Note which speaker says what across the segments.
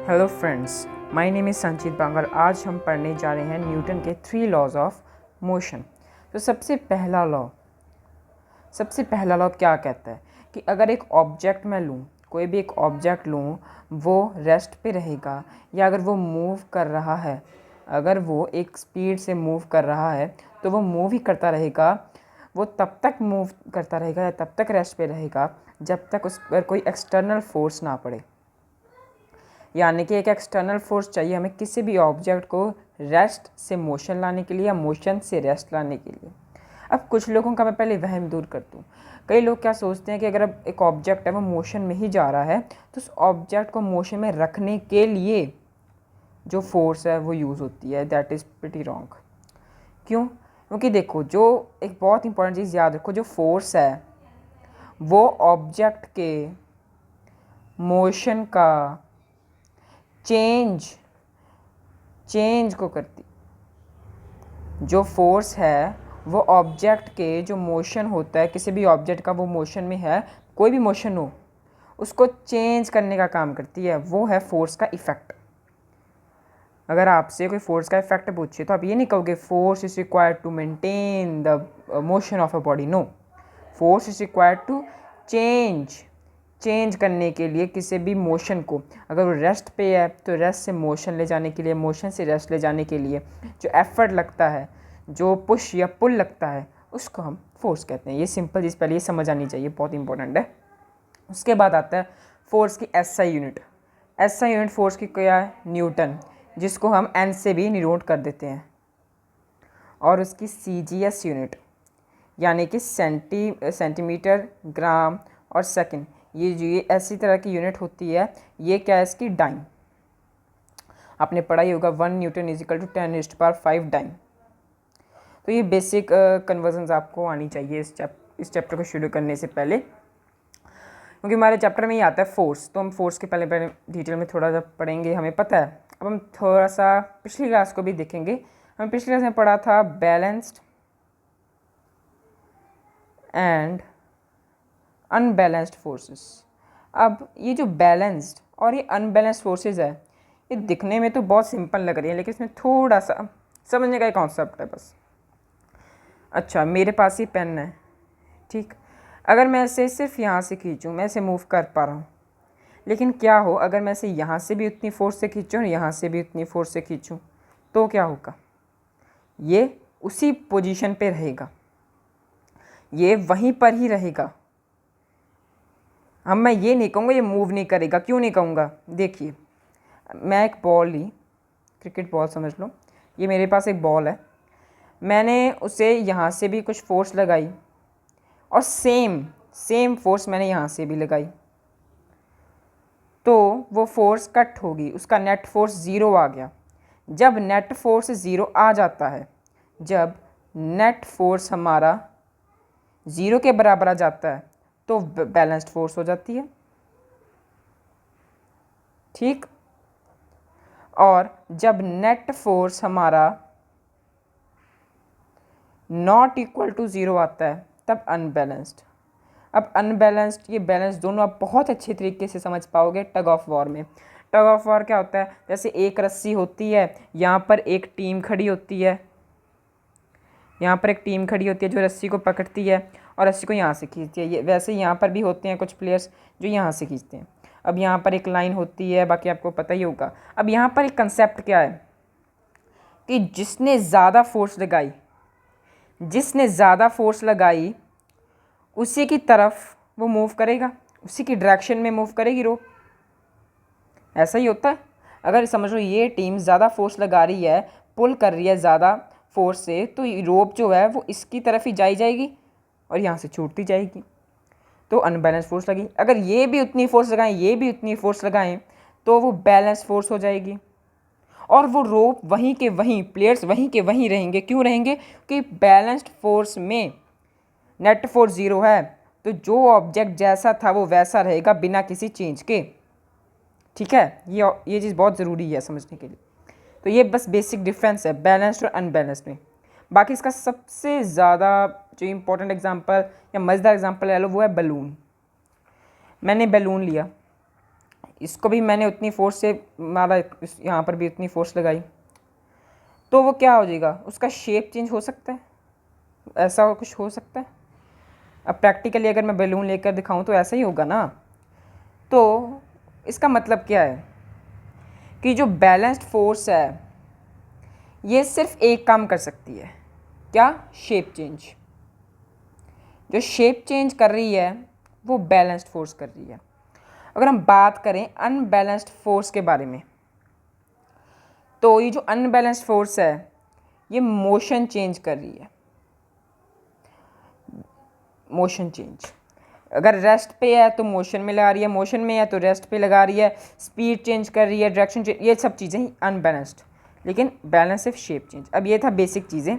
Speaker 1: Hello friends, my name is संचित बांगल। आज हम पढ़ने जा रहे हैं न्यूटन के 3 लॉज ऑफ मोशन। तो सबसे पहला लॉ क्या कहता है कि अगर एक ऑब्जेक्ट मैं लूँ, कोई भी एक ऑब्जेक्ट लूँ, वो रेस्ट पे रहेगा या अगर वो मूव कर रहा है, अगर वो एक स्पीड से मूव कर रहा है तो वो मूव ही करता रहेगा। वो तब तक मूव करता रहेगा या तब तक रेस्ट पे रहेगा जब तक उस पर कोई एक्सटर्नल फोर्स ना पड़े। यानी कि एक एक्सटर्नल फोर्स चाहिए हमें किसी भी ऑब्जेक्ट को रेस्ट से मोशन लाने के लिए या मोशन से रेस्ट लाने के लिए। अब कुछ लोगों का मैं पहले वहम दूर कर दूँ। कई लोग क्या सोचते हैं कि अगर अब एक ऑब्जेक्ट है वो मोशन में ही जा रहा है तो उस ऑब्जेक्ट को मोशन में रखने के लिए जो फोर्स है वो यूज़ होती है। That is pretty wrong. क्यों? क्योंकि देखो, जो एक बहुत इंपॉर्टेंट चीज़ याद रखो, जो फोर्स है वो ऑब्जेक्ट के मोशन का चेंज को करती। जो फोर्स है वो ऑब्जेक्ट के जो मोशन होता है, किसी भी ऑब्जेक्ट का वो मोशन में है, कोई भी मोशन हो, उसको चेंज करने का काम करती है। वो है फोर्स का इफेक्ट। अगर आपसे कोई फोर्स का इफेक्ट पूछे तो आप ये नहीं कहोगे force is required to maintain the motion of a body. No, force is required to change करने के लिए किसी भी मोशन को। अगर वो रेस्ट पे है तो रेस्ट से मोशन ले जाने के लिए, मोशन से रेस्ट ले जाने के लिए जो एफर्ट लगता है, जो पुश या पुल लगता है, उसको हम फोर्स कहते हैं। ये सिंपल चीज़ पहले ये समझ आनी चाहिए, बहुत इंपॉर्टेंट है। उसके बाद आता है फोर्स की SI unit. SI unit force की क्या है? न्यूटन, जिसको हम एन से भी निरूट कर देते हैं। और उसकी सीजीएस यूनिट यानी कि सेंटीमीटर, ग्राम और सेकंड, ये ऐसी तरह की यूनिट होती है। ये क्या है? इसकी डाइन। आपने पढ़ा ही होगा 1 Newton is equal to 10⁵ dyne. तो ये बेसिक कन्वर्जन्स आपको आनी चाहिए इस चैप्टर को शुरू करने से पहले, क्योंकि हमारे चैप्टर में ही आता है फोर्स। तो हम फोर्स के पहले डिटेल में थोड़ा सा पढ़ेंगे, हमें पता है। अब हम थोड़ा सा पिछली क्लास को भी देखेंगे। हमें पिछली क्लास में पढ़ा था बैलेंस्ड एंड अनबैलेंस्ड फोर्सेस। अब ये जो बैलेंस्ड और ये अनबैलेंस्ड फोर्सेस है, ये दिखने में तो बहुत सिंपल लग रही है, लेकिन इसमें थोड़ा सा समझने का एक कॉन्सेप्ट है बस। अच्छा, मेरे पास ये पेन है, ठीक। अगर मैं इसे सिर्फ यहाँ से खींचूँ, मैं इसे मूव कर पा रहा हूँ, लेकिन क्या हो अगर मैं इसे यहाँ से भी उतनी फोर्स से खींचूँ और यहाँ से भी उतनी फोर्स से खींचूँ, तो क्या होगा? ये उसी पोजीशन पे रहेगा, ये वहीं पर ही रहेगा। अब मैं ये नहीं कहूँगा ये मूव नहीं करेगा। क्यों नहीं कहूँगा? देखिए, मैं एक बॉल ली, क्रिकेट बॉल समझ लो। ये मेरे पास एक बॉल है, मैंने उसे यहाँ से भी कुछ फोर्स लगाई और सेम फोर्स मैंने यहाँ से भी लगाई, तो वो फोर्स कट होगी, उसका नेट फोर्स ज़ीरो आ गया। जब नेट फोर्स ज़ीरो आ जाता है, जब नेट फोर्स हमारा ज़ीरो के बराबर आ जाता है, तो बैलेंस्ड फोर्स हो जाती है, ठीक। और जब नेट फोर्स हमारा नॉट इक्वल टू ज़ीरो आता है, तब अनबैलेंस्ड। अब अनबैलेंस्ड ये बैलेंस दोनों आप बहुत अच्छे तरीके से समझ पाओगे टग ऑफ वॉर में। टग ऑफ वॉर क्या होता है? जैसे एक रस्सी होती है, यहाँ पर एक टीम खड़ी होती है, यहाँ पर एक टीम खड़ी होती है जो रस्सी को पकड़ती है और रस्सी को यहाँ से खींचती है। ये वैसे यहाँ पर भी होते हैं कुछ प्लेयर्स जो यहाँ से खींचते हैं। अब यहाँ पर एक लाइन होती है, बाकी आपको पता ही होगा। अब यहाँ पर एक कंसेप्ट क्या है कि जिसने ज़्यादा फोर्स लगाई उसी की तरफ वो मूव करेगा, उसी की डायरेक्शन में मूव करेगी रोप। ऐसा ही होता है। अगर समझ लो ये टीम ज़्यादा फोर्स लगा रही है, पुल कर रही है ज़्यादा फोर्स से, तो रोप जो है वो इसकी तरफ ही जाएगी और यहाँ से छूटती जाएगी, तो अनबैलेंस फोर्स लगी। अगर ये भी उतनी फोर्स लगाएं, ये भी उतनी फोर्स लगाएं, तो वो बैलेंस फोर्स हो जाएगी और वो रोप वहीं के वहीं, प्लेयर्स वहीं के वहीं रहेंगे। क्यों रहेंगे? कि बैलेंस्ड फोर्स में नेट फोर्स ज़ीरो है, तो जो ऑब्जेक्ट जैसा था वो वैसा रहेगा बिना किसी चेंज के, ठीक है। ये चीज़ बहुत ज़रूरी है समझने के लिए। तो ये बस बेसिक डिफरेंस है बैलेंस्ड और अनबैलेंस्ड में। बाकी इसका सबसे ज़्यादा जो इम्पोर्टेंट एग्जांपल या मज़ेदार एग्जांपल ले लो वो है बलून। मैंने बैलून लिया, इसको भी मैंने उतनी फोर्स से मारा, यहाँ पर भी उतनी फोर्स लगाई, तो वो क्या हो जाएगा, उसका शेप चेंज हो सकता है, ऐसा कुछ हो सकता है। अब प्रैक्टिकली अगर मैं बैलून लेकर दिखाऊं तो ऐसा ही होगा ना। तो इसका मतलब क्या है कि जो बैलेंस्ड फोर्स है ये सिर्फ एक काम कर सकती है, क्या, शेप चेंज। जो शेप चेंज कर रही है वो बैलेंस्ड फोर्स कर रही है। अगर हम बात करें अनबैलेंस्ड फोर्स के बारे में, तो ये जो अनबैलेंस्ड फोर्स है ये मोशन चेंज कर रही है, मोशन चेंज। अगर रेस्ट पे है तो मोशन में लगा रही है, मोशन में है तो रेस्ट पे लगा रही है, स्पीड चेंज कर रही है, डायरेक्शन चेंज, ये सब चीज़ें अनबैलेंस्ड। लेकिन बैलेंस सिर्फ शेप चेंज। अब ये था बेसिक चीज़ें,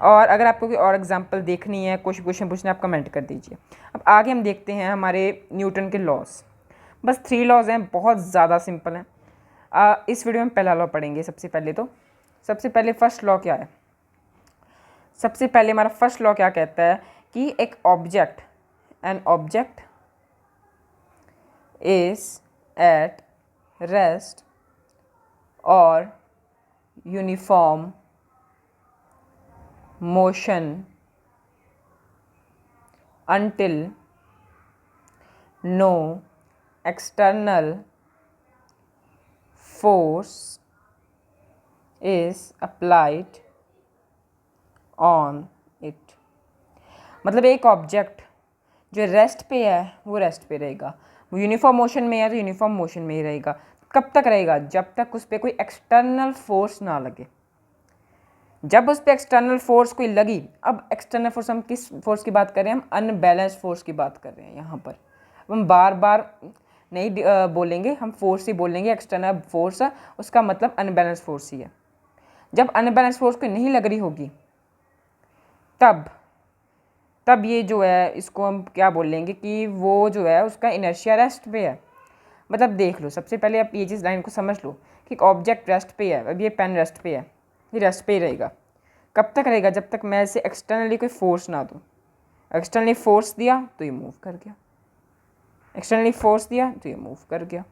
Speaker 1: और अगर आपको कोई और एग्जांपल देखनी है, कुछ क्वेश्चन पूछना है, आप कमेंट कर दीजिए। अब आगे हम देखते हैं हमारे न्यूटन के लॉज। बस 3 लॉज हैं, बहुत ज़्यादा सिंपल हैं। इस वीडियो में पहला लॉ पढ़ेंगे सबसे पहले। तो सबसे पहले फर्स्ट लॉ क्या है, सबसे पहले हमारा फर्स्ट लॉ क्या कहता है कि एक object, an object is at rest और uniform motion until no external force is applied on it। मतलब एक ऑब्जेक्ट जो रेस्ट पे है वो रेस्ट पे रहेगा, वो यूनिफॉर्म मोशन में है तो यूनिफॉर्म मोशन में ही रहेगा। कब तक रहेगा, जब तक उस पर कोई एक्सटर्नल फोर्स ना लगे। जब उस पर एक्सटर्नल फोर्स कोई लगी, अब एक्सटर्नल फोर्स हम किस फोर्स की बात कर रहे हैं, हम अनबैलेंस्ड फोर्स की बात कर रहे हैं यहाँ पर। हम बार बार नहीं बोलेंगे, हम फोर्स ही बोलेंगे। एक्सटर्नल फोर्स है उसका मतलब अनबैलेंस्ड फोर्स ही है। जब अनबैलेंस्ड फोर्स कोई नहीं लग रही होगी तब ये जो है इसको हम क्या बोलेंगे कि वो जो है उसका इनर्शिया रेस्ट पे है। मतलब देख लो, सबसे पहले आप ये चीज़ लाइन को समझ लो कि एक ऑब्जेक्ट रेस्ट पे है। अब ये पेन रेस्ट पे है, ये रेस्ट पे ही रहेगा। कब तक रहेगा, जब तक मैं इसे एक्सटर्नली कोई फोर्स ना दूँ। एक्सटर्नली फोर्स दिया तो ये मूव कर गया, एक्सटर्नली फोर्स दिया तो ये मूव कर गया।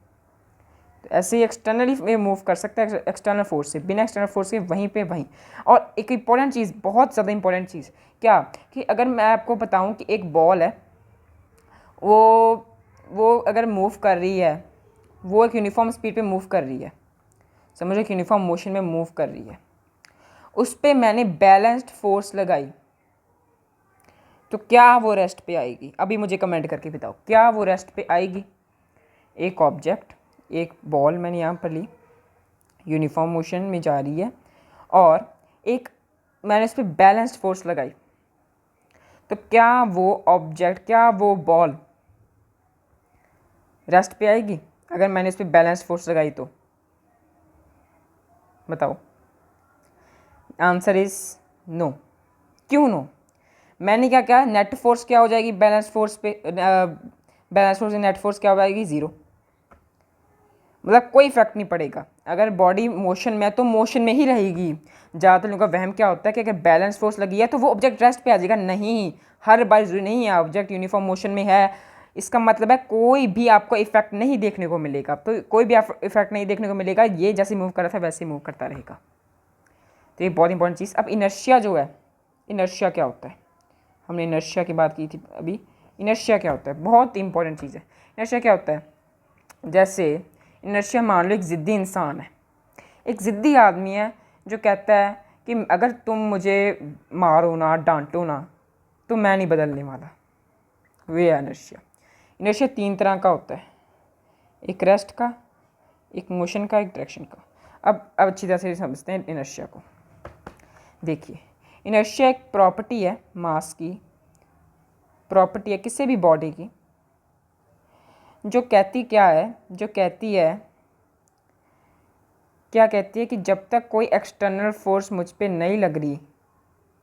Speaker 1: तो ऐसे ही एक्सटर्नली ये मूव कर सकता है एक्सटर्नल फोर्स से, बिना एक्सटर्नल फोर्स के वहीं पे वहीं। और एक इंपॉर्टेंट चीज़, बहुत ज़्यादा इंपॉर्टेंट चीज़ क्या, कि अगर मैं आपको बताऊं कि एक बॉल है, वो अगर मूव कर रही है, वो एक यूनिफॉर्म स्पीड पे मूव कर रही है, समझो एक यूनिफॉर्म मोशन में मूव कर रही है, उस पर मैंने बैलेंस्ड फोर्स लगाई, तो क्या वो रेस्ट पे आएगी? अभी मुझे कमेंट करके बताओ, क्या वो रेस्ट पे आएगी? एक ऑब्जेक्ट, एक बॉल मैंने यहाँ पर ली, यूनिफॉर्म मोशन में जा रही है, और एक मैंने इस पर बैलेंस्ड फोर्स लगाई, तो क्या वो ऑब्जेक्ट, क्या वो बॉल रेस्ट पे आएगी अगर मैंने इस पर बैलेंस्ड फोर्स लगाई? तो बताओ। Answer is no. क्यों नो? मैंने क्या कहा, नेट फोर्स क्या हो जाएगी बैलेंस फोर्स पे, बैलेंस फोर्स नेट फोर्स क्या हो जाएगी, 0। मतलब कोई इफेक्ट नहीं पड़ेगा। अगर बॉडी मोशन में है तो मोशन में ही रहेगी। ज़्यादातर लोगों का वहम क्या होता है कि अगर बैलेंस फोर्स लगी है तो वो ऑब्जेक्ट रेस्ट पे आ जाएगा। नहीं, हर बार जरूरी नहीं है। ऑब्जेक्ट यूनिफॉर्म मोशन में है, इसका मतलब है कोई भी आपको इफेक्ट नहीं देखने को मिलेगा। तो कोई भी इफेक्ट नहीं देखने को मिलेगा, ये जैसे मूव कर रहा था वैसे मूव करता रहेगा। तो ये बहुत इंपॉर्टेंट चीज़। अब इनर्शिया जो है, इनर्शिया क्या होता है, हमने इनर्शिया की बात की थी अभी। इनर्शिया क्या होता है, बहुत इंपॉर्टेंट चीज़ है। इनर्शिया क्या होता है, जैसे इनर्शिया मान लो एक ज़िद्दी इंसान है, एक ज़िद्दी आदमी है जो कहता है कि अगर तुम मुझे मारो ना, डांटो ना, तो मैं नहीं बदलने वाला। वे है इनर्शिया। इनर्शिया 3 तरह का होता है, एक रेस्ट का, एक मोशन का, एक डायरेक्शन का। अब अच्छी तरह से समझते हैं इनर्शिया को। देखिए, इनर्शिया एक प्रॉपर्टी है, मास की प्रॉपर्टी है किसी भी बॉडी की, जो कहती क्या है, जो कहती है, क्या कहती है कि जब तक कोई एक्सटर्नल फोर्स मुझ पे नहीं लग रही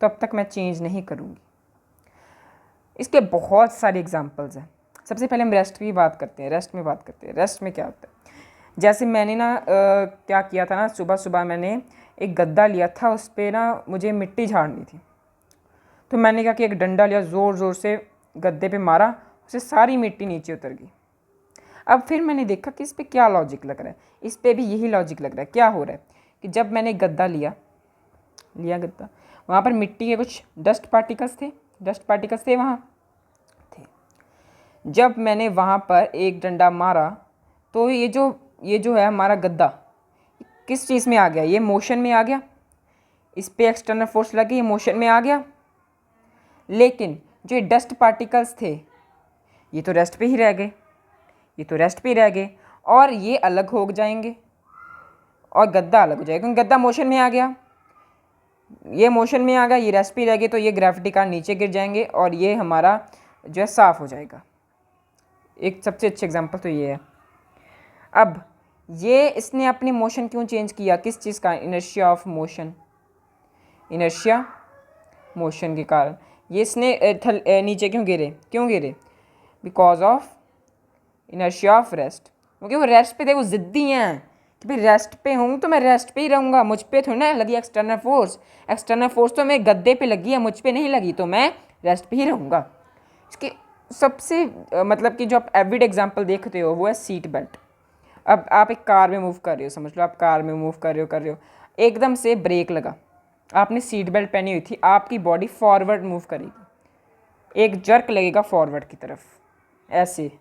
Speaker 1: तब तक मैं चेंज नहीं करूँगी। इसके बहुत सारे एग्जांपल्स हैं। सबसे पहले हम रेस्ट की बात करते हैं। रेस्ट में बात करते हैं, रेस्ट में क्या होता है। जैसे मैंने ना क्या किया था ना, सुबह सुबह मैंने एक गद्दा लिया था, उस पर ना मुझे मिट्टी झाड़नी थी, तो मैंने क्या कि एक डंडा लिया, ज़ोर ज़ोर से गद्दे पे मारा, उससे सारी मिट्टी नीचे उतर गई। अब फिर मैंने देखा कि इस पे क्या लॉजिक लग रहा है, इस पे भी यही लॉजिक लग रहा है। क्या हो रहा है कि जब मैंने गद्दा लिया गद्दा, वहाँ पर मिट्टी के कुछ डस्ट पार्टिकल्स थे वहाँ थे। जब मैंने वहाँ पर एक डंडा मारा तो ये जो है हमारा गद्दा किस चीज़ में आ गया, ये मोशन में आ गया, इस पे एक्सटर्नल फोर्स लगी, ये मोशन में आ गया। लेकिन जो ये डस्ट पार्टिकल्स थे ये तो रेस्ट पे ही रह गए, और ये अलग हो जाएंगे और गद्दा अलग हो जाएगा, क्योंकि गद्दा मोशन में आ गया, ये मोशन में आ गया, ये रेस्ट पे रह गए, तो ये ग्रेविटी का नीचे गिर जाएंगे और ये हमारा जो है साफ़ हो जाएगा। एक सबसे अच्छे एग्जांपल तो ये है। अब ये इसने अपनी मोशन क्यों चेंज किया, किस चीज़ का, inertia of motion, inertia motion के कारण ये इसने नीचे क्यों गिरे, because of inertia of rest, क्योंकि वो रेस्ट पे थे, वो ज़िद्दी हैं कि भाई रेस्ट पे हूँ तो मैं रेस्ट पे ही रहूँगा, मुझ पे थोड़ी ना लगी एक्सटर्नल फोर्स तो मेरे गद्दे पे लगी है, मुझ पे नहीं लगी, तो मैं रेस्ट पे ही रहूँगा। इसके सबसे मतलब कि जो आप एवरीडे एग्जांपल देखते हो वो है सीट बेल्ट। अब आप एक कार में मूव कर रहे हो, समझ लो आप कार में मूव कर रहे हो, एकदम से ब्रेक लगा, आपने सीट बेल्ट पहनी हुई थी, आपकी बॉडी फॉरवर्ड मूव करेगी, एक जर्क लगेगा फॉरवर्ड की तरफ, ऐसे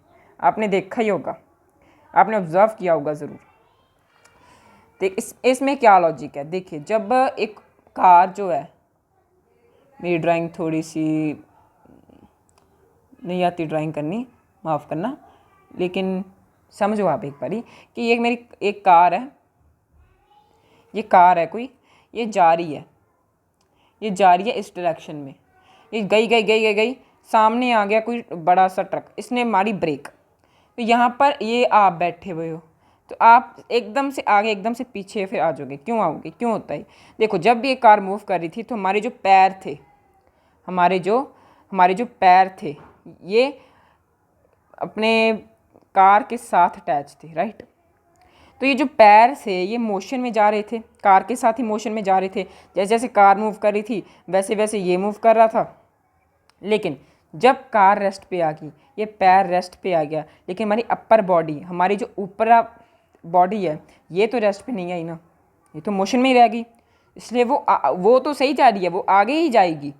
Speaker 1: आपने देखा ही होगा, आपने ऑब्जर्व किया होगा ज़रूर। देख इसमें क्या लॉजिक है, देखिए जब एक कार जो है, मेरी ड्राइंग थोड़ी सी नहीं आती ड्राइंग करनी, माफ़ करना, लेकिन समझो आप एक बारी कि ये मेरी एक कार है, ये कार है कोई, ये जा रही है इस डायरेक्शन में, ये गई, सामने आ गया कोई बड़ा सा ट्रक, इसने मारी ब्रेक, तो यहाँ पर ये आप बैठे हुए हो, तो आप एकदम से आगे एकदम से पीछे फिर आ जाओगे, क्यों आओगे, क्यों होता है। देखो जब भी ये कार मूव कर रही थी तो हमारे जो पैर थे ये अपने कार के साथ अटैच थे, राइट। तो ये जो पैर थे ये मोशन में जा रहे थे, कार के साथ ही मोशन में जा रहे थे, जैसे जैसे कार मूव कर रही थी वैसे वैसे ये मूव कर रहा था। लेकिन जब कार रेस्ट पे आ गई, ये पैर रेस्ट पे आ गया, लेकिन हमारी अपर बॉडी, हमारी जो ऊपरा बॉडी है ये तो रेस्ट पे नहीं आई ना, ये तो मोशन में ही रह गई, इसलिए वो तो सही जा रही है, वो आगे ही जाएगी,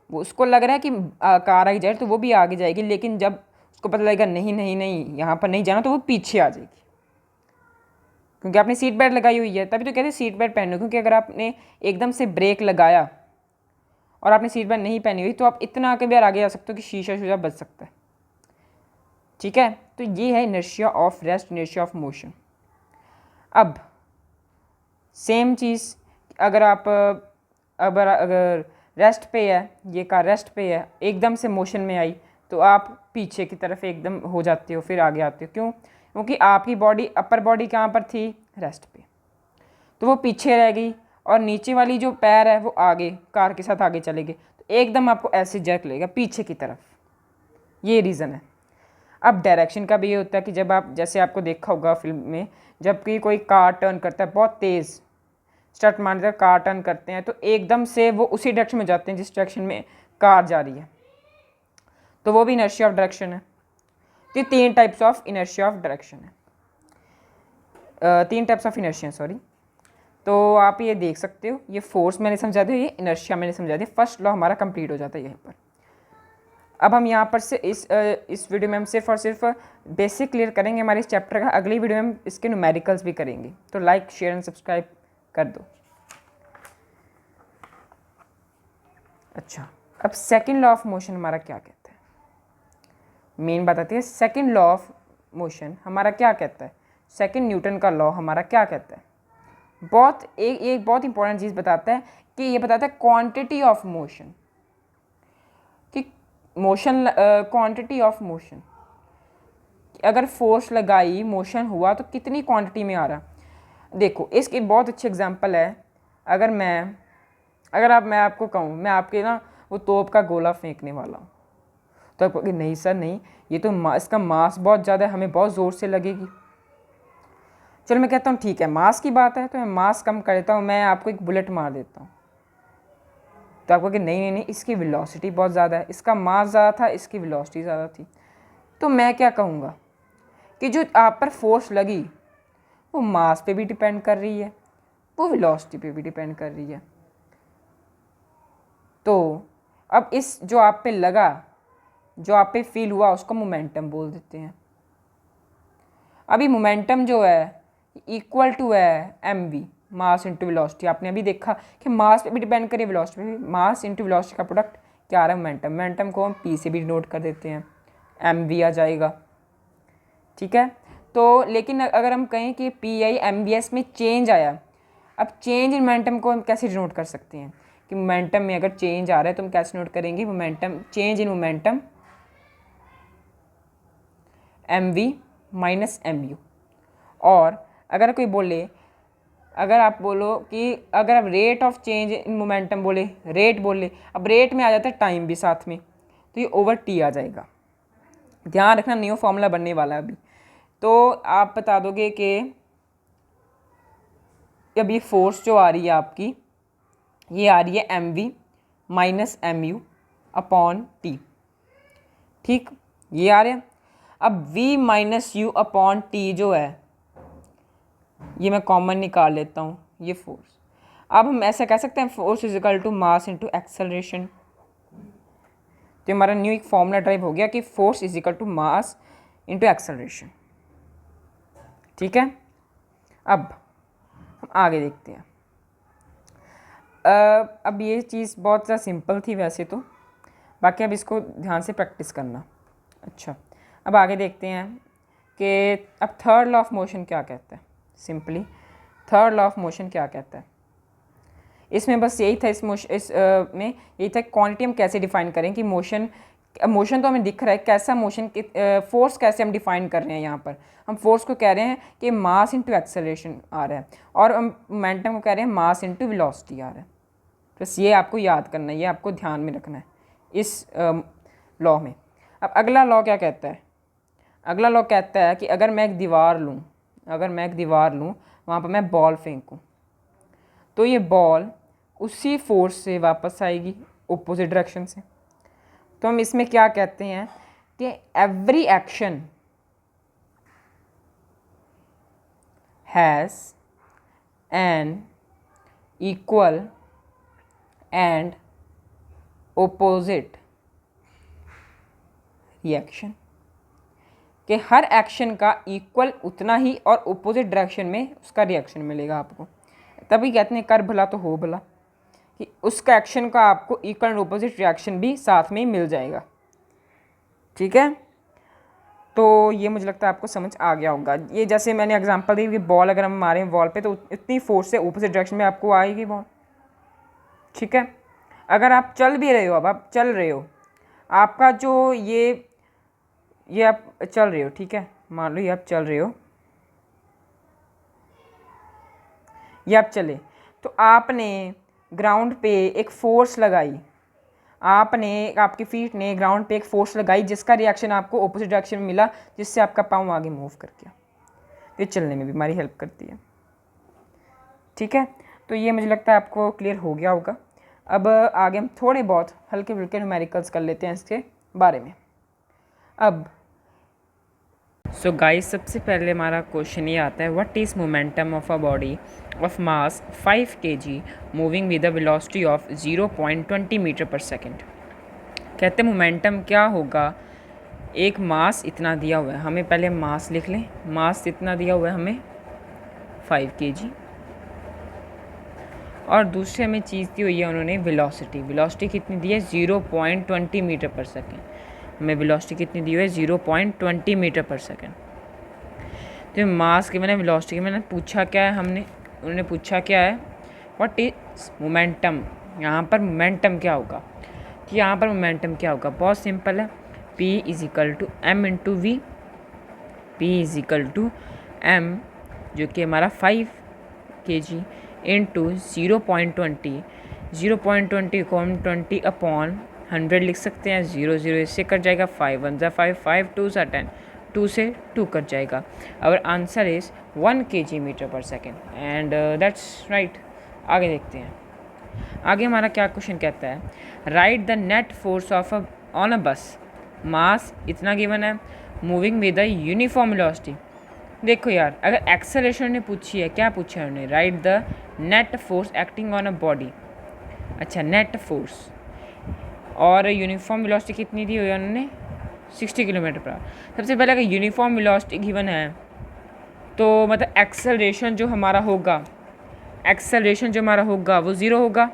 Speaker 1: वो उसको लग रहा है कि कार आगे जाए तो वो भी आगे जाएगी, लेकिन जब उसको पता लगेगा नहीं यहाँ पर नहीं जाना, तो वो पीछे आ जाएगी, क्योंकि आपने सीट बेल्ट लगाई हुई है। तभी तो कहते हैं सीट बेल्ट पहनो, क्योंकि अगर आपने एकदम से ब्रेक लगाया और आपने सीट बेल्ट नहीं पहनी हुई तो आप इतना आगे बार आगे आ सकते हो कि शीशा बच सकता है, ठीक है। तो ये है inertia of rest, inertia of motion. अब सेम चीज़ अगर रेस्ट पे है, ये कार रेस्ट पे है, एकदम से मोशन में आई तो आप पीछे की तरफ एकदम हो जाते हो, फिर आगे आते हो, क्यों, क्योंकि आपकी बॉडी, अपर बॉडी कहाँ पर थी, रेस्ट पे, तो वो पीछे रह गई और नीचे वाली जो पैर है वो आगे कार के साथ आगे चले गए, तो एकदम आपको ऐसे जर्क लेगा पीछे की तरफ, ये रीज़न है। अब डायरेक्शन का भी ये होता है कि जब आप, जैसे आपको देखा होगा फिल्म में, जब कि कोई कार टर्न करता है, बहुत तेज़ स्टार्ट मारकर कार टर्न करते हैं, तो एकदम से वो उसी डायरेक्शन में जाते हैं जिस डायरेक्शन में कार जा रही है, तो वो भी इनर्शिया ऑफ डायरेक्शन है। तो 3 types of inertia of direction है, 3 टाइप्स ऑफ इनर्शिया, सॉरी। तो आप ये देख सकते हो, ये फोर्स मैंने समझा दिया, ये इनर्शिया मैंने समझा दिया, फर्स्ट लॉ हमारा कंप्लीट हो जाता है यहीं पर। अब हम यहाँ पर से इस वीडियो में हम सिर्फ और सिर्फ बेसिक क्लियर करेंगे हमारे इस चैप्टर का, अगली वीडियो में हम इसके न्यूमेरिकल्स भी करेंगे, तो लाइक शेयर एंड सब्सक्राइब कर दो। अच्छा, अब सेकंड लॉ ऑफ मोशन हमारा क्या कहता है, मेन बात आती है सेकंड लॉ ऑफ मोशन हमारा क्या कहता है, सेकंड न्यूटन का लॉ हमारा क्या कहता है। एक बहुत इंपॉर्टेंट चीज़ बताता है कि ये बताता है क्वांटिटी ऑफ मोशन, कि मोशन क्वांटिटी ऑफ मोशन, अगर फोर्स लगाई मोशन हुआ तो कितनी क्वांटिटी में आ रहा। देखो इसकी बहुत अच्छी एग्जांपल है, अगर मैं आपको कहूँ, मैं आपके ना वो तोप का गोला फेंकने वाला हूँ, तो आप कहोगे नहीं सर नहीं, ये तो इसका मास बहुत ज़्यादा है, हमें बहुत ज़ोर से लगेगी। चलो मैं कहता हूँ ठीक है, मास की बात है तो मैं मास कम कर देता हूँ, मैं आपको एक बुलेट मार देता हूँ, तो आप कहोगे नहीं, इसकी वेलोसिटी बहुत ज़्यादा है, इसका मास ज़्यादा था, इसकी वेलोसिटी ज़्यादा थी। तो मैं क्या कहूँगा कि जो आप पर फोर्स लगी वो मास पे भी डिपेंड कर रही है, वो वेलोसिटी पे भी डिपेंड कर रही है। तो अब इस जो आप पे लगा, जो आप पे फील हुआ, उसको मोमेंटम बोल देते हैं। अभी मोमेंटम जो है इक्वल टू है mv, मास इंटू वेलोसिटी। आपने अभी देखा कि मास पे भी डिपेंड करे, वेलोसिटी पे भी। मास इंटू वेलोसिटी का प्रोडक्ट क्या आ रहा है? मोमेंटम। मोमेंटम को हम p से भी डिनोट कर देते हैं, mv आ जाएगा। ठीक है, तो लेकिन अगर हम कहें कि पी आई mvs में चेंज आया, अब चेंज इन मोमेंटम को हम कैसे डिनोट कर सकते हैं कि मोमेंटम में अगर चेंज आ रहा है तो हम कैसे नोट करेंगे? Momentum, change in momentum mv minus mu। और अगर कोई बोले, अगर आप बोलो कि अगर आप rate of change in momentum बोले, रेट बोले, अब रेट में आ जाता है टाइम भी साथ में, तो ये ओवर टी आ जाएगा। ध्यान रखना, न्यू फॉर्मूला बनने वाला है अभी। तो आप बता दोगे कि अब ये फोर्स जो आ रही है आपकी, ये आ रही है mv minus mu upon T. ठीक, ये आ रहा है। अब v minus you upon T जो है, ये मैं कॉमन निकाल लेता हूँ, ये फोर्स। अब हम ऐसा कह सकते हैं force is equal to mass into acceleration. तो हमारा न्यू एक फॉर्मूला ड्राइव हो गया कि force is equal to mass into acceleration. ठीक है, अब हम आगे देखते हैं। अब ये चीज़ बहुत ज़्यादा सिंपल थी वैसे तो, बाकी अब इसको ध्यान से प्रैक्टिस करना। अच्छा, अब आगे देखते हैं कि अब थर्ड लॉ ऑफ मोशन क्या कहता है। Simply third law of motion क्या कहता है, इसमें बस यही था, में यही था क्वांटिटी हम कैसे डिफाइन करें कि मोशन तो हमें दिख रहा है, कैसा मोशन, फोर्स कैसे हम डिफाइन कर रहे हैं। यहाँ पर हम फोर्स को कह रहे हैं कि मास इंटू एक्सेलरेशन आ रहा है, और हम मोमेंटम को कह रहे हैं मास इंटू वेलोसिटी आ रहा है। बस ये आपको याद करना है, ये आपको ध्यान में रखना है इस लॉ में। अब अगला लॉ क्या कहता है? अगला लॉ कहता है कि अगर मैं एक दीवार लूँ, वहाँ पर मैं बॉल फेंकूँ, तो ये बॉल उसी फोर्स से वापस आएगी अपोजिट डायरेक्शन से। तो हम इसमें क्या कहते हैं कि every action has an equal and opposite reaction, कि हर एक्शन का इक्वल उतना ही और ओपोजिट डायरेक्शन में उसका रिएक्शन मिलेगा आपको। तभी कहते हैं कर भला तो हो भला, कि उसका एक्शन का आपको इक्वल एंड ओपोजिट रिएक्शन भी साथ में ही मिल जाएगा। ठीक है, तो ये मुझे लगता है आपको समझ आ गया होगा। ये जैसे मैंने एग्जांपल दी कि बॉल अगर हम मारें वॉल पे, तो इतनी फोर्स से ओपोजिट डायरेक्शन में आपको आएगी बॉल। ठीक है, अगर आप चल भी रहे हो, अब आप चल रहे हो, आपका जो ये आप चल रहे हो, ठीक है, मान लो ये आप चल रहे हो, ये आप चले, तो आपने ग्राउंड पे एक फोर्स लगाई, आपकी फीट ने ग्राउंड पे एक फोर्स लगाई, जिसका रिएक्शन आपको ऑपोजिट डायरेक्शन में मिला, जिससे आपका पाँव आगे मूव कर गया। ये चलने में भी हमारी हेल्प करती है। ठीक है, तो ये मुझे लगता है आपको क्लियर हो गया होगा। अब आगे हम थोड़े बहुत हल्के फुल्के न्यूमेरिकल्स कर लेते हैं इसके बारे में। अब सो गाइस, सबसे पहले हमारा क्वेश्चन ये आता है, what is momentum of a body of mass 5 kg moving with a velocity of 0.20 metre per second. कहते हैं मोमेंटम क्या होगा, एक मास इतना दिया हुआ है, हमें पहले मास लिख लें, मास इतना दिया हुआ है हमें 5 kg, और दूसरे में चीज़ दी हुई है उन्होंने वेलोसिटी कितनी दी है 0.20 मीटर पर सेकेंड। हमें वेलोसिटी कितनी दी हुई है 0.20 मीटर पर सेकेंड। तो मास के मैंने वेलोसिटी के मैंने पूछा क्या है, उन्होंने पूछा क्या है, व्हाट इज मोमेंटम। यहाँ पर मोमेंटम क्या होगा, कि यहाँ पर मोमेंटम क्या होगा, बहुत सिंपल है, P is equal to M into V. P is equal to M जो कि हमारा 5 kg इंटू 0.20 को हम 20 अपॉन 100 लिख सकते हैं। 0 0 इससे कट जाएगा, 5 1 जा 5 5 2 जा 10, 2 से 2 कट जाएगा। Our answer is 1 kg metre per second, and that's right. आगे देखते हैं, आगे हमारा क्या क्वेश्चन कहता है, write the net force of on a bus. Mass इतना गिवन है, moving with the uniform velocity. देखो यार, अगर एक्सेलरेशन ने पूछी है, क्या पूछा है उन्होंने, right the net force acting on a body. अच्छा, नेट फोर्स और यूनिफॉर्म वेलोसिटी कितनी दी हुई है उन्होंने, 60 किलोमीटर पर आवर। सबसे पहले अगर यूनिफॉर्म वेलोसिटी गिवन है तो मतलब एक्सेलरेशन जो हमारा होगा, वो ज़ीरो होगा।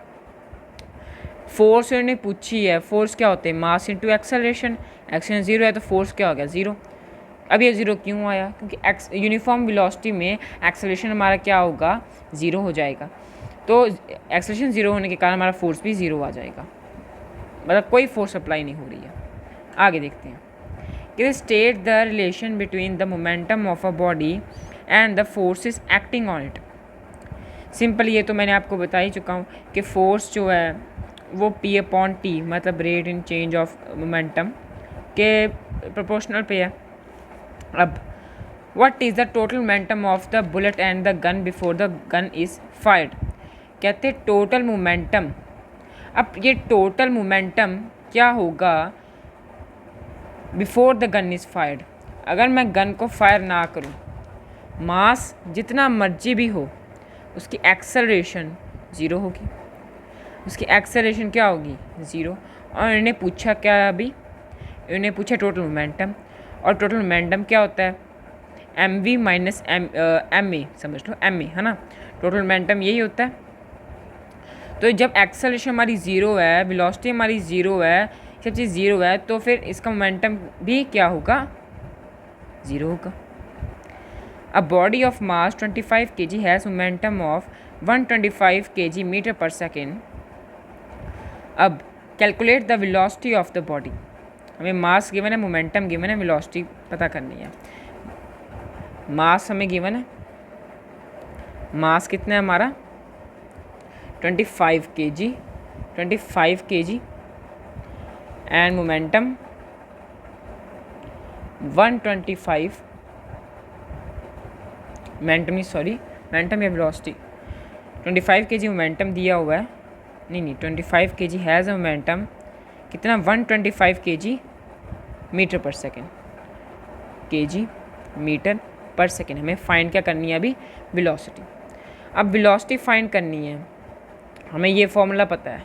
Speaker 1: फोर्स उन्होंने पूछी है, फोर्स क्या होते हैं, मास इंटू एक्सेलरेशन। एक्सेलरेशन ज़ीरो है तो फोर्स क्या हो गया, ज़ीरो। अब ये ज़ीरो क्यों आया, क्योंकि यूनिफॉर्म वेलोसिटी में एक्सेलरेशन हमारा क्या होगा, ज़ीरो हो जाएगा। तो एक्सेलरेशन ज़ीरो होने के कारण हमारा फोर्स भी ज़ीरो आ जाएगा, मतलब कोई फोर्स अप्लाई नहीं हो रही है। आगे देखते हैं कि state the relation between the momentum of a body and the forces acting on it. Simple, ये तो मैंने आपको बता ही चुका हूँ कि फोर्स जो है वो P/T मतलब rate in change of momentum के प्रोपोर्शनल पे है। अब what is the total momentum of the bullet and the gun before the gun is fired. कहते हैं टोटल मोमेंटम। अब ये टोटल मोमेंटम क्या होगा before the gun is fired. अगर मैं गन को फायर ना करूं, मास जितना मर्जी भी हो, उसकी एक्सेलरेशन ज़ीरो होगी। उसकी एक्सेलरेशन क्या होगी, ज़ीरो। और इन्हें पूछा क्या, अभी इन्हें पूछा टोटल मोमेंटम, और टोटल मोमेंटम क्या होता है, mv माइनस ma, समझ लो ma है ना, टोटल मोमेंटम यही होता है। तो जब एक्सेलरेशन हमारी ज़ीरो है, वेलोसिटी हमारी ज़ीरो है, सब चीज़ ज़ीरो है, तो फिर इसका मोमेंटम भी क्या होगा, ज़ीरो होगा। A body of mass 25 kg has momentum of 125 kg metre per second. अब calculate the velocity of the body. हमें मास गिवन है, मोमेंटम गिवन है, वेलोसिटी पता करनी है। मास हमें गिवन है, मास कितना है हमारा 25 kg एंड मोमेंटम 125, मोमेंटम या वेलोसिटी 25 kg मोमेंटम दिया हुआ है, नहीं 25 kg हैज़ अ मोमेंटम कितना, 125 kg metre per second, kg metre per second. हमें फाइंड क्या करनी है अभी, वेलोसिटी। अब वेलोसिटी फाइंड करनी है, हमें ये फॉर्मूला पता है।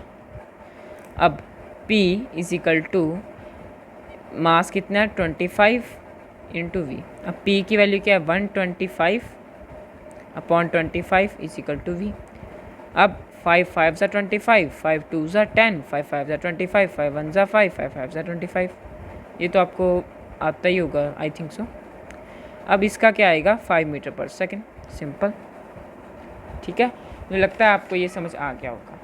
Speaker 1: अब P is equal to mass कितना है 25 इंटू वी। अब P की वैल्यू क्या है 125/25 इज इक्वल टू वी। अब 5 5 ज़ा 25, 5 2 ज़ा 10, 5 5 ज़ा 25, 5 1 ज़ा 5, 5 5 ज़ा 25। ये तो आपको आता ही होगा, आई थिंक सो। अब इसका क्या आएगा 5 मीटर पर सेकेंड, सिंपल। ठीक है, मुझे लगता है आपको ये समझ आ गया होगा।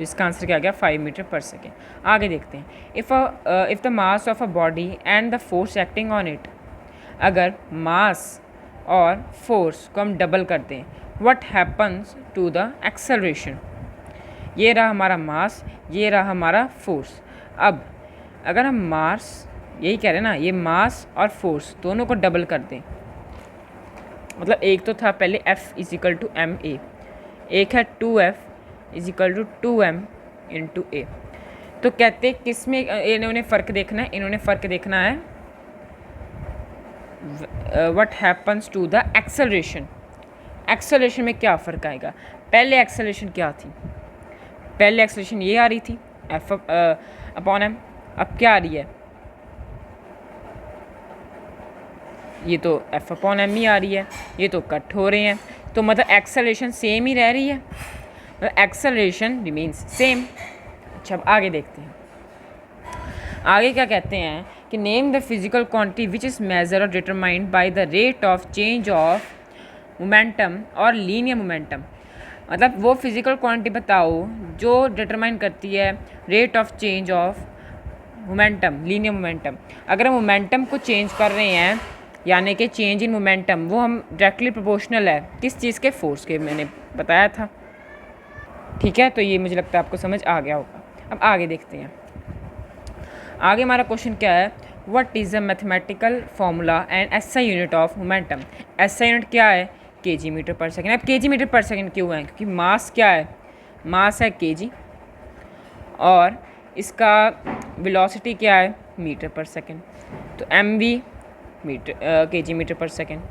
Speaker 1: इसका आंसर क्या आ गया 5 मीटर पर सेकेंड। आगे देखते हैं, if the mass of a body and the force acting on it. अगर मास और फोर्स को हम डबल करते हैं, what happens to the acceleration. ये रहा हमारा मास, ये रहा हमारा फोर्स। अब अगर हम मास, यही कह रहे हैं ना, ये मास और फोर्स दोनों को डबल कर दें, मतलब एक तो था पहले F is equal to ma, एक है 2F is equal to 2m into a। तो कहते किस में इन्होंने फ़र्क देखना है, इन्होंने फ़र्क देखना है what happens to the acceleration. Acceleration में क्या फ़र्क आएगा, पहले एक्सेलरेशन क्या थी, पहले एक्सेलरेशन ये आ रही थी F/m, अब क्या आ रही है, ये तो F/m ही आ रही है, ये तो कट हो रहे हैं, तो मतलब एक्सेलरेशन सेम ही रह रही है, मतलब एक्सेलरेशन रिमेन्स सेम। अच्छा, अब आगे देखते हैं, आगे क्या कहते हैं कि name the physical quantity which is measure और determined by the rate of change of momentum और लीनियर मोमेंटम। मतलब वो फिजिकल क्वांटिटी बताओ जो डिटरमाइन करती है rate of change of momentum, linear momentum. अगर हम मोमेंटम को चेंज कर रहे हैं, यानी कि चेंज इन मोमेंटम, वो हम डायरेक्टली प्रोपोर्शनल है किस चीज़ के, फोर्स के, मैंने बताया था। ठीक है, तो ये मुझे लगता है आपको समझ आ गया होगा। अब आगे देखते हैं, आगे हमारा क्वेश्चन क्या है, what is a mathematical formula and SI unit of momentum. SI unit क्या है, kg मीटर पर सेकेंड। अब kg मीटर पर सेकेंड क्यों है, क्योंकि मास क्या है, मास है kg, और इसका वेलोसिटी क्या है मीटर पर सेकेंड। तो MV metre kg metre per second.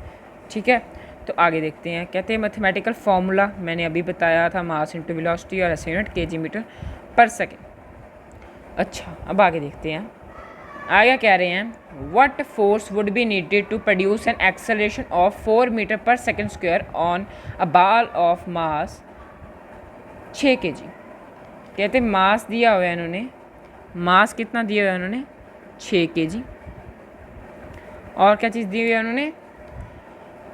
Speaker 1: ठीक है, तो आगे देखते हैं। कहते हैं मैथमेटिकल फार्मूला मैंने अभी बताया था, मास इंटू वेलोसिटी और SI unit kg metre per second. अच्छा, अब आगे देखते हैं। आगे कह रहे हैं what force would be needed to produce an acceleration of 4 metre per second square on a ball of mass 6 kg। कहते हैं मास दिया हुआ है इन्होंने, मास कितना दिया हुआ है उन्होंने 6 kg, और क्या चीज़ दी हुई है उन्होंने,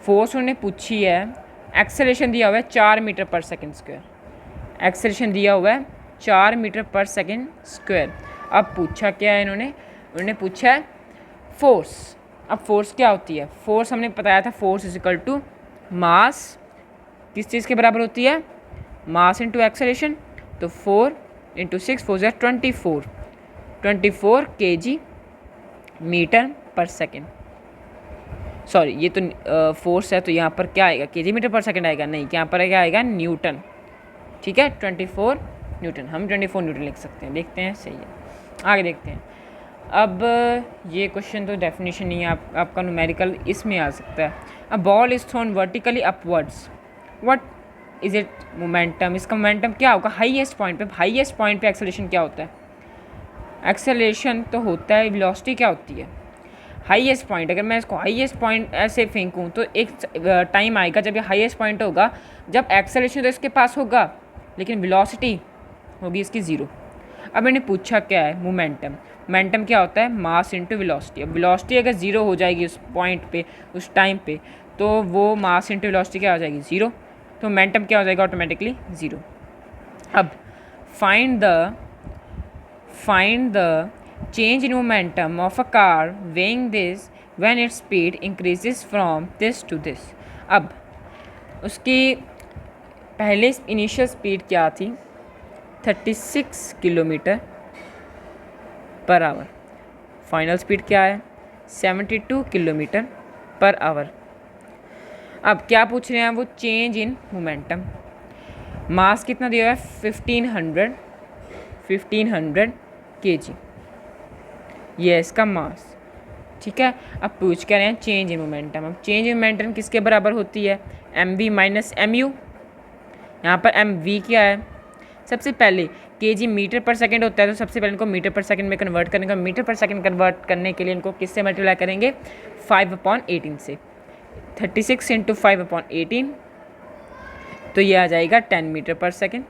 Speaker 1: फोर्स उन्होंने पूछी है, एक्सेलरेशन दिया हुआ है 4 metre per second square, acceleration दिया हुआ है 4 मीटर पर सेकेंड स्क्वायर। अब पूछा क्या है उन्होंने पूछा है फोर्स। अब फोर्स क्या होती है, फोर्स हमने बताया था, force is equal to mass, किस चीज़ के बराबर होती है, मास इंटू एक्सेलरेशन। तो 4 इंटू 6 4 ज़ा 24 kg metre per second. Sorry, ये तो फोर्स है, तो यहाँ पर क्या आएगा, kg मीटर पर सेकेंड आएगा, नहीं, यहाँ पर क्या आएगा, न्यूटन। ठीक है, 24 न्यूटन, हम 24 न्यूटन लिख सकते हैं। देखते हैं, सही है। आगे देखते हैं। अब ये क्वेश्चन तो डेफिनेशन नहीं है, आपका न्यूमेरिकल इसमें आ सकता है। A ball is thrown vertically upwards, what is it momentum, इसका मोमेंटम क्या होगा हाईएस्ट पॉइंट पे। हाईएस्ट पॉइंट पे एक्सेलरेशन क्या होता है, एक्सेलरेशन तो होता है, वेलोसिटी क्या होती है, हाईएस्ट पॉइंट। अगर मैं इसको हाईएस्ट पॉइंट ऐसे फेंकूँ तो एक टाइम आएगा जब ये हाईएस्ट पॉइंट होगा, जब एक्सेलरेशन तो इसके पास होगा लेकिन वेलोसिटी होगी इसकी 0। अब मैंने पूछा क्या है, मोमेंटम। मोमेंटम क्या होता है, मास इंटू वेलोसिटी। अब वेलोसिटी अगर 0 हो जाएगी उस पॉइंट पे, उस टाइम पे, तो वो मास इंटू वेलोसिटी क्या हो जाएगी, 0। तो मोमेंटम क्या हो जाएगा, ऑटोमेटिकली 0। अब find the change in momentum of a car weighing this when its speed increases from this to this। अब उसकी पहले इनिशियल स्पीड क्या थी, 36 kilometre per hour, final speed क्या है, 72 किलोमीटर पर आवर। अब क्या पूछ रहे हैं वो, चेंज इन मोमेंटम। मास कितना दिया हुआ है, 1500 kg, ये है इसका मास। ठीक है, अब पूछ कर रहे हैं चेंज इन मोमेंटम। अब चेंज इन मोमेंटम किसके बराबर होती है, MV माइनस MU। यहाँ पर MV क्या है, सबसे पहले kg मीटर पर सेकंड होता है, तो सबसे पहले इनको मीटर पर सेकंड में कन्वर्ट करने का, मीटर पर सेकंड कन्वर्ट करने के लिए इनको किससे मल्टीप्लाई करेंगे, 5/18 से। 36 इंटू 5/18, तो ये आ जाएगा 10 मीटर पर सेकंड,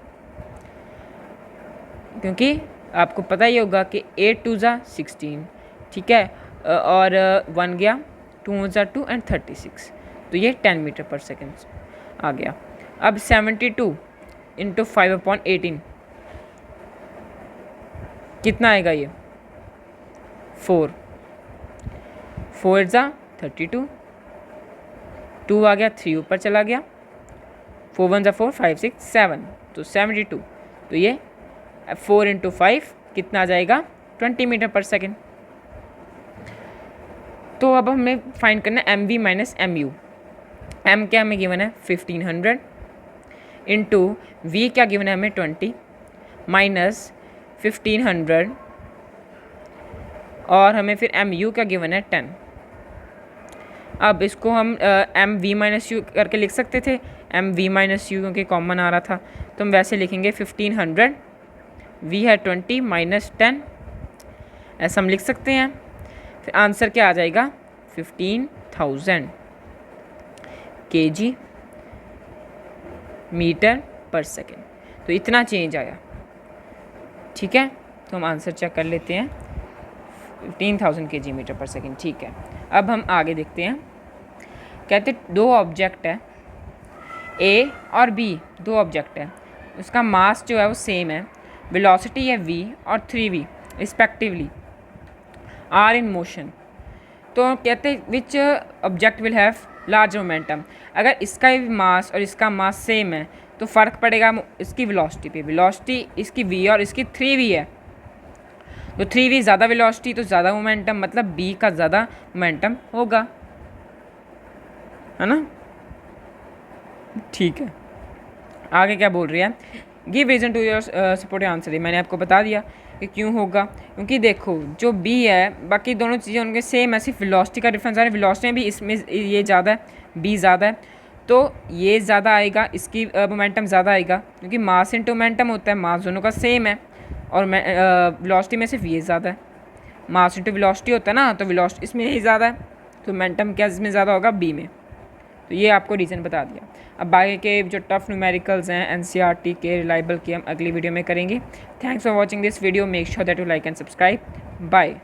Speaker 1: क्योंकि आपको पता ही होगा कि 8 2 ज़ा 16, ठीक है, और 1 गया, 2 ज़ा 2 एंड 36, तो ये 10 मीटर पर सेकेंड आ गया। अब 72 इंटू 5/18 कितना आएगा, ये 4 ज़ा 32, 2 आ गया, 3 ऊपर चला गया, 4 1 ज़ा 4 5 6 7, तो 72, तो ये 4 इंटू 5 कितना आ जाएगा, 20 मीटर पर सेकेंड। तो अब हमें फाइंड करना है MV माइनस MU। M क्या हमें गिवन है 1500 इंटू V क्या गिवन है हमें 20 माइनस 1500, और हमें फिर MU क्या गिवन है 10। अब इसको हम MV माइनस U करके लिख सकते थे, MV माइनस U क्योंकि कॉमन आ रहा था, तो हम वैसे लिखेंगे 1500, V है 20 माइनस 10, ऐसा हम लिख सकते हैं। फिर आंसर क्या आ जाएगा, 15,000 kg मीटर पर सेकेंड। तो इतना चेंज आया। ठीक है, तो हम आंसर चेक कर लेते हैं, 15,000 kg मीटर पर सेकेंड। ठीक है, अब हम आगे देखते हैं। कहते दो ऑब्जेक्ट है A और B, दो ऑब्जेक्ट है, उसका मास जो है वो सेम है, वेलोसिटी है V और 3V respectively are in motion. तो कहते हैं which object will have large momentum. अगर इसका भी मास और इसका मास सेम है तो फ़र्क पड़ेगा इसकी वेलोसिटी पे। वेलोसिटी इसकी V और इसकी 3V है, तो 3V ज़्यादा वेलोसिटी तो ज़्यादा मोमेंटम, मतलब B का ज़्यादा मोमेंटम होगा, है ना। ठीक है, आगे क्या बोल रही है, give reason to your supportive answer. मैंने आपको बता दिया कि क्यों होगा, क्योंकि देखो जो बी है बाकी दोनों चीज़ें उनके सेम है, सिर्फ वेलोसिटी का डिफरेंस आ रहा है। वेलोसिटी में भी इसमें ये ज़्यादा है, बी ज़्यादा है, तो ये ज़्यादा आएगा, इसकी मोमेंटम ज़्यादा आएगा, क्योंकि मास इनटू मोमेंटम होता है, मास दोनों का सेम है। और वेलोसिटी में सिर्फ ये ज़्यादा है, मास इनटू वेलोसिटी होता है ना, तो वेलोसिटी इसमें ही ज़्यादा है, तो मोमेंटम क्या इसमें ज़्यादा होगा, बी में। तो ये आपको रीज़न बता दिया। अब बाकी के जो टफ न्यूमेरिकल्स हैं एनसीईआरटी के रिलायबल के हम अगली वीडियो में करेंगे। Thanks for watching this video, make sure that you like and subscribe. Bye.